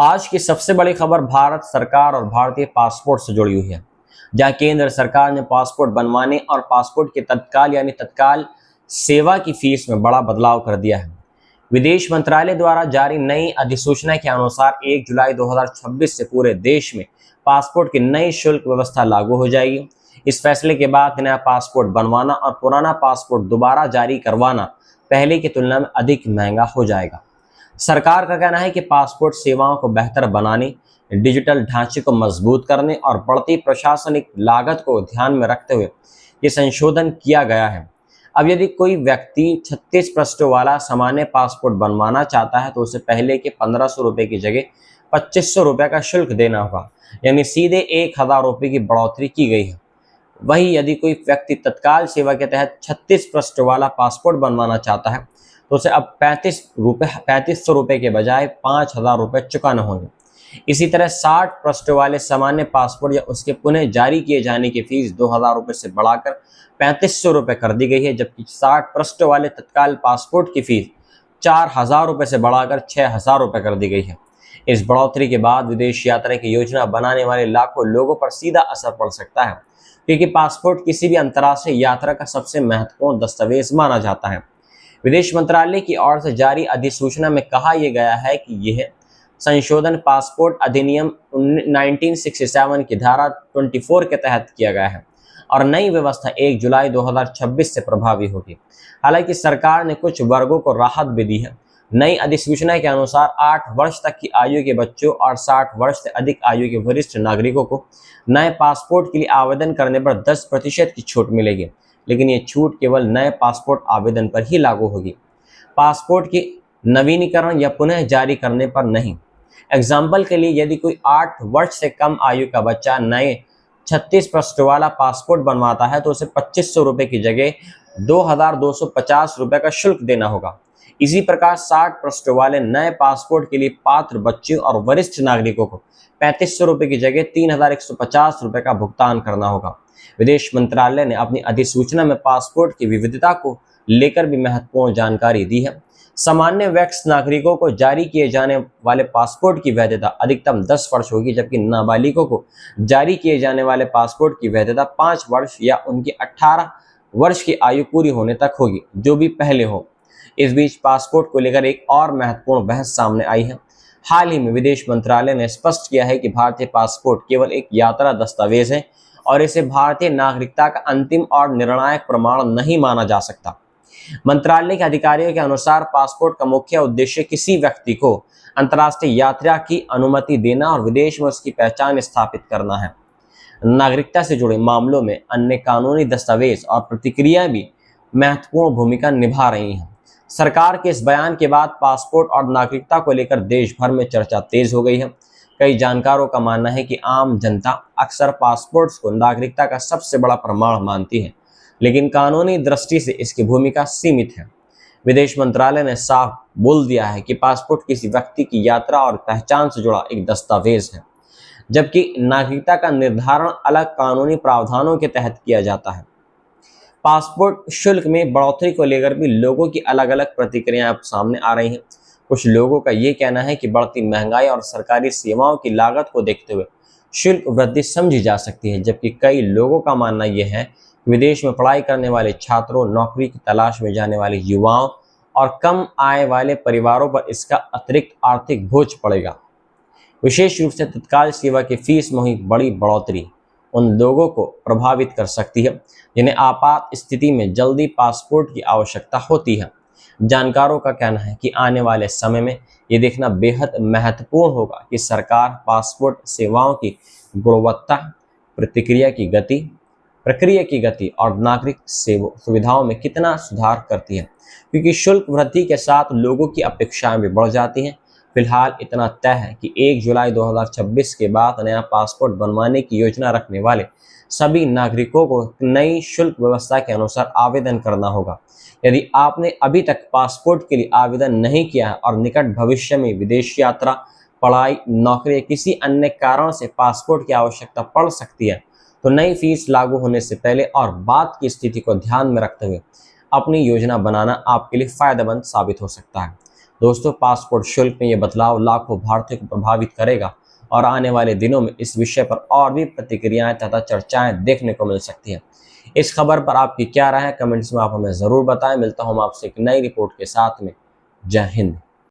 आज की सबसे बड़ी खबर भारत सरकार और भारतीय पासपोर्ट से जुड़ी हुई है, जहां केंद्र सरकार ने पासपोर्ट बनवाने और पासपोर्ट के तत्काल सेवा की फीस में बड़ा बदलाव कर दिया है। विदेश मंत्रालय द्वारा जारी नई अधिसूचना के अनुसार 1 जुलाई 2026 से पूरे देश में पासपोर्ट की नई शुल्क व्यवस्था लागू हो जाएगी। इस फैसले के बाद नया पासपोर्ट बनवाना और पुराना पासपोर्ट दोबारा जारी करवाना पहले की तुलना में अधिक महंगा हो जाएगा। सरकार का कहना है कि पासपोर्ट सेवाओं को बेहतर बनाने, डिजिटल ढांचे को मजबूत करने और बढ़ती प्रशासनिक लागत को ध्यान में रखते हुए ये संशोधन किया गया है। अब यदि कोई व्यक्ति 36 पृष्ठों वाला सामान्य पासपोर्ट बनवाना चाहता है तो उसे पहले के 1500 रुपये की जगह 2500 रुपये का शुल्क देना होगा, यानी सीधे 1000 रुपये की बढ़ोतरी की गई है। वहीं यदि कोई व्यक्ति तत्काल सेवा के तहत 36 पृष्ठ वाला पासपोर्ट बनवाना चाहता है तो उसे अब 3500 रुपये के बजाय 5000 रुपये चुकाने होंगे। इसी तरह 60 पृष्ठ वाले सामान्य पासपोर्ट या उसके पुनः जारी किए जाने की फीस 2000 रुपये से बढ़ाकर 3500 रुपये कर दी गई है, जबकि 60 पृष्ठ वाले तत्काल पासपोर्ट की फीस 4000 रुपये से बढ़ाकर 6000 रुपये कर दी गई है। इस बढ़ोतरी के बाद विदेश यात्रा की योजना बनाने वाले लाखों लोगों पर सीधा असर पड़ सकता है, क्योंकि पासपोर्ट किसी भी अंतर्राष्ट्रीय यात्रा का सबसे महत्वपूर्ण दस्तावेज माना जाता है। विदेश मंत्रालय की ओर से जारी अधिसूचना में कहा यह गया है कि यह संशोधन पासपोर्ट अधिनियम 1967 की धारा 24 के तहत किया गया है और नई व्यवस्था 1 जुलाई 2026 से प्रभावी होगी। हालांकि सरकार ने कुछ वर्गों को राहत भी दी है। नई अधिसूचना के अनुसार 8 वर्ष तक की आयु के बच्चों और 60 वर्ष से अधिक आयु के वरिष्ठ नागरिकों को नए पासपोर्ट के लिए आवेदन करने पर 10% की छूट मिलेगी, लेकिन ये छूट केवल नए पासपोर्ट आवेदन पर ही लागू होगी, पासपोर्ट के नवीनीकरण या पुनः जारी करने पर नहीं। एग्जाम्पल के लिए यदि कोई 8 वर्ष से कम आयु का बच्चा नए 36 पृष्ठ वाला पासपोर्ट बनवाता है तो उसे 2500 रुपये की जगह 2250 रुपये का शुल्क देना होगा। इसी प्रकार 60 पृष्ठ वाले नए पासपोर्ट के लिए पात्र बच्चों और वरिष्ठ नागरिकों को 3500 रुपये की जगह 3150 रुपये का भुगतान करना होगा। विदेश मंत्रालय ने अपनी अधिसूचना में पासपोर्ट की विविधता को लेकर भी महत्वपूर्ण जानकारी दी है। सामान्य वयस्क नागरिकों को जारी किए जाने वाले पासपोर्ट की वैधता अधिकतम 10 वर्ष होगी, जबकि नाबालिगों को जारी किए जाने वाले पासपोर्ट की वैधता 5 वर्ष या उनकी 18 वर्ष की आयु पूरी होने तक होगी, जो भी पहले हो। इस बीच पासपोर्ट को लेकर एक और महत्वपूर्ण बहस सामने आई है। हाल ही में विदेश मंत्रालय ने स्पष्ट किया है कि भारतीय पासपोर्ट केवल एक यात्रा दस्तावेज है और इसे भारतीय नागरिकता का अंतिम और निर्णायक प्रमाण नहीं माना जा सकता। मंत्रालय के अधिकारियों के अनुसार पासपोर्ट का मुख्य उद्देश्य किसी व्यक्ति को अंतर्राष्ट्रीय यात्रा की अनुमति देना और विदेश में उसकी पहचान स्थापित करना है। नागरिकता से जुड़े मामलों में अन्य कानूनी दस्तावेज और प्रतिक्रिया भी महत्वपूर्ण भूमिका निभा रही हैं। सरकार के इस बयान के बाद पासपोर्ट और नागरिकता को लेकर देश भर में चर्चा तेज हो गई है। कई जानकारों का मानना है कि आम जनता अक्सर पासपोर्ट्स को नागरिकता का सबसे बड़ा प्रमाण मानती है, लेकिन कानूनी दृष्टि से इसकी भूमिका सीमित है। विदेश मंत्रालय ने साफ बोल दिया है कि पासपोर्ट किसी व्यक्ति की यात्रा और पहचान से जुड़ा एक दस्तावेज है, जबकि नागरिकता का निर्धारण अलग कानूनी प्रावधानों के तहत किया जाता है। पासपोर्ट शुल्क में बढ़ोतरी को लेकर भी लोगों की अलग अलग प्रतिक्रियाएं सामने आ रही हैं। कुछ लोगों का ये कहना है कि बढ़ती महंगाई और सरकारी सेवाओं की लागत को देखते हुए शुल्क वृद्धि समझी जा सकती है, जबकि कई लोगों का मानना यह है कि विदेश में पढ़ाई करने वाले छात्रों, नौकरी की तलाश में जाने वाले युवाओं और कम आय वाले परिवारों पर इसका अतिरिक्त आर्थिक बोझ पड़ेगा। विशेष रूप से तत्काल सेवा की फीस में हुई बड़ी बढ़ोतरी उन लोगों को प्रभावित कर सकती है जिन्हें आपात स्थिति में जल्दी पासपोर्ट की आवश्यकता होती है। जानकारों का कहना है कि आने वाले समय में ये देखना बेहद महत्वपूर्ण होगा कि सरकार पासपोर्ट सेवाओं की गुणवत्ता, प्रक्रिया की गति और नागरिक सुविधाओं में कितना सुधार करती है, क्योंकि शुल्क वृद्धि के साथ लोगों की अपेक्षाएं भी बढ़ जाती हैं। फिलहाल इतना तय है कि 1 जुलाई 2026 के बाद नया पासपोर्ट बनवाने की योजना रखने वाले सभी नागरिकों को नई शुल्क व्यवस्था के अनुसार आवेदन करना होगा। यदि आपने अभी तक पासपोर्ट के लिए आवेदन नहीं किया है और निकट भविष्य में विदेश यात्रा, पढ़ाई, नौकरी या किसी अन्य कारण से पासपोर्ट की आवश्यकता पड़ सकती है, तो नई फीस लागू होने से पहले और बाद की स्थिति को ध्यान में रखते हुए अपनी योजना बनाना आपके लिए फायदेमंद साबित हो सकता है। दोस्तों, पासपोर्ट शुल्क में ये बदलाव लाखों भारतीयों को प्रभावित करेगा और आने वाले दिनों में इस विषय पर और भी प्रतिक्रियाएं तथा चर्चाएं देखने को मिल सकती हैं। इस खबर पर आपकी क्या राय है, कमेंट्स में आप हमें ज़रूर बताएं। मिलता हूं मैं आपसे एक नई रिपोर्ट के साथ में। जय हिंद।